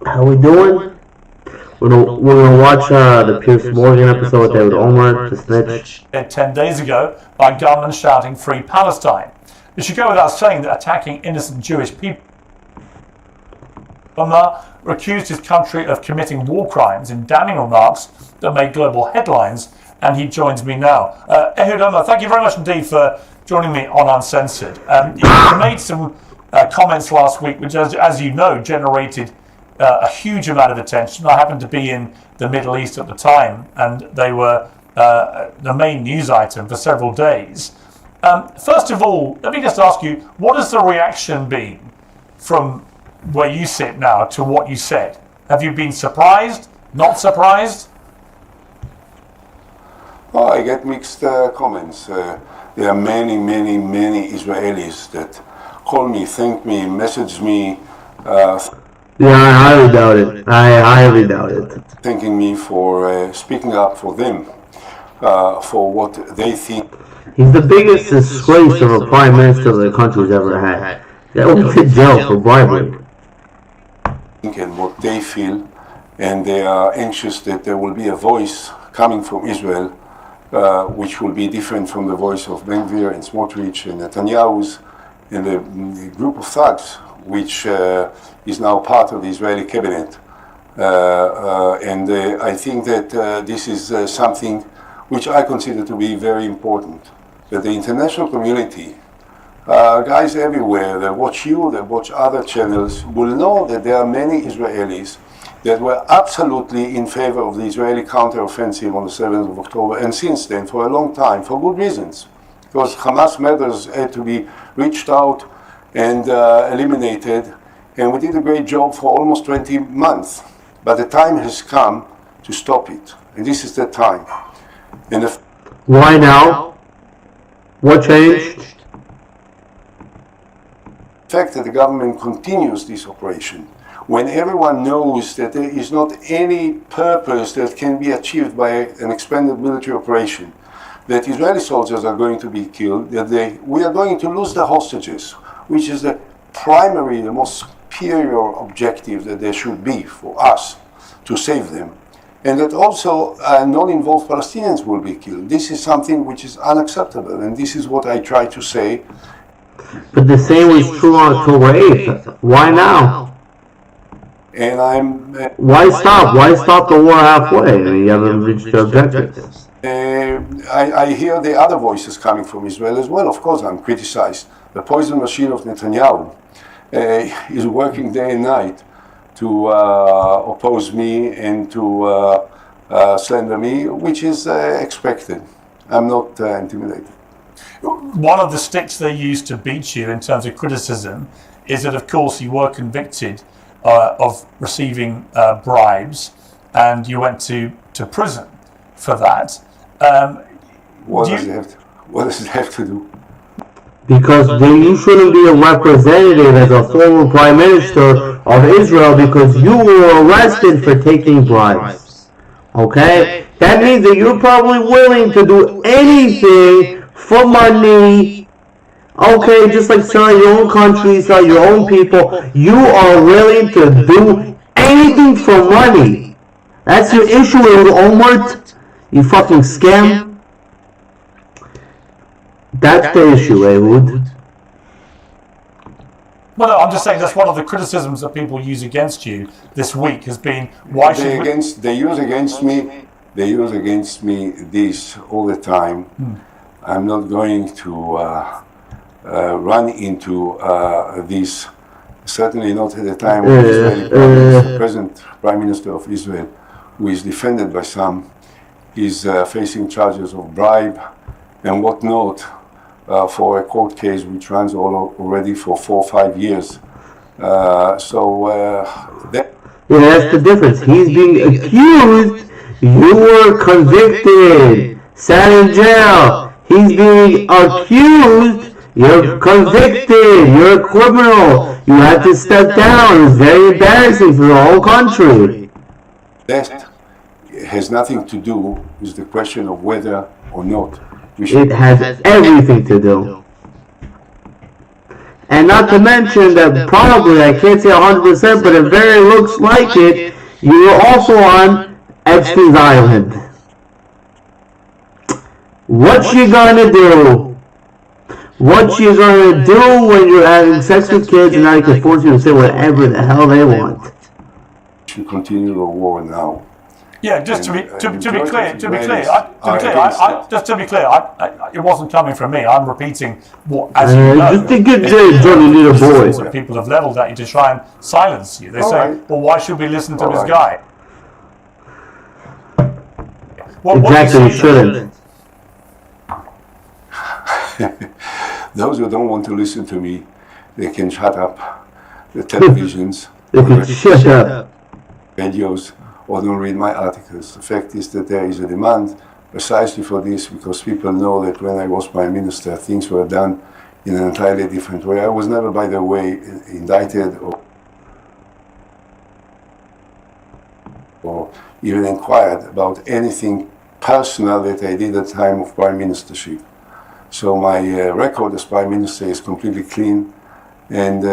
How we doing? We're gonna watch the Pierce Morgan episode with David Olmert, the snitch. 10 days ago by gunmen shouting "Free Palestine." It should go without saying that attacking innocent Jewish people. Olmert accused his country of committing war crimes in damning remarks that made global headlines, and he joins me now. Ehud, thank you very much indeed for joining me on Uncensored. You made some comments last week, which, as you know, generated a huge amount of attention. I happened to be in the Middle East at the time, and they were the main news item for several days. First of all, let me just ask you, what has the reaction been from where you sit now to what you said? Have you been surprised? Not surprised? Oh, I get mixed comments. There are many Israelis that call me, thank me, message me. Yeah, I highly doubt it. I highly doubt it. Thanking me for speaking up for them, for what they think. He's the biggest disgrace of a prime minister the country's ever had. That went to jail for bribery. And what they feel, and they are anxious that there will be a voice coming from Israel, which will be different from the voice of Ben Gvir and Smotrich and Netanyahu's and the group of thugs, which is now part of the Israeli cabinet. And I think that this is something which I consider to be very important, that the international community, guys everywhere that watch you, that watch other channels, will know that there are many Israelis that were absolutely in favor of the Israeli counteroffensive on the 7th of October, and since then, for a long time, for good reasons. Because Hamas members had to be reached out and eliminated, and we did a great job for almost 20 months. But the time has come to stop it, and this is the time. And why now? What changed? The fact that the government continues this operation, when everyone knows that there is not any purpose that can be achieved by an expanded military operation, that Israeli soldiers are going to be killed, that we are going to lose the hostages, which is the primary, the most superior objective that there should be for us to save them, and that also non-involved Palestinians will be killed. This is something which is unacceptable, and this is what I try to say. But the same was true on October 8th. Why now? And why stop? Why stop the war halfway? I mean, you haven't reached the objectives. I hear the other voices coming from Israel as well. Of course, I'm criticized. The poison machine of Netanyahu is working day and night to oppose me and to slander me, which is expected. I'm not intimidated. One of the sticks they used to beat you in terms of criticism is that, of course, you were convicted of receiving bribes, and you went to prison for that. What does it have to do? Because then you shouldn't be a representative as a former prime minister of Israel because you were arrested for taking bribes. Okay? That means that you're probably willing to do anything for money. Okay, just like selling your own country, selling your own people, you are willing to do anything for money. That's your issue with Olmert, you fucking scam. That's the issue, Ehud. Well, no, I'm just saying that's one of the criticisms that people use against you this week has been why should they use against me this all the time. I'm not going to run into this, certainly not at the time of the present Prime Minister of Israel, who is defended by some, is facing charges of bribe and whatnot for a court case which runs already for 4 or 5 years. Yeah, that's the difference. He's being accused, you were convicted, sat in jail. He's being accused, you're convicted, you're a criminal, you had to step down. It's very embarrassing for the whole country. That has nothing to do with the question of whether or not we should. It has everything to do. And not to mention that probably, I can't say 100%, but it very looks like it, you were also on Epstein's Island. What you gonna do? What you gonna do when you're having sex with kids and now you can force you to say whatever the hell they want? To continue the war now. Yeah, just to be clear, it wasn't coming from me. I'm repeating what, as you know, just a good day, Johnny little boy. That people have levelled at you to try and silence you. They say, well, why should we listen to this guy? Exactly, you shouldn't. Those who don't want to listen to me, they can shut up. The televisions, they can shut up. Radios, or don't read my articles. The fact is that there is a demand precisely for this because people know that when I was Prime Minister, things were done in an entirely different way. I was never, by the way, indicted or even inquired about anything personal that I did at the time of Prime Ministership. So my record as Prime Minister is completely clean, and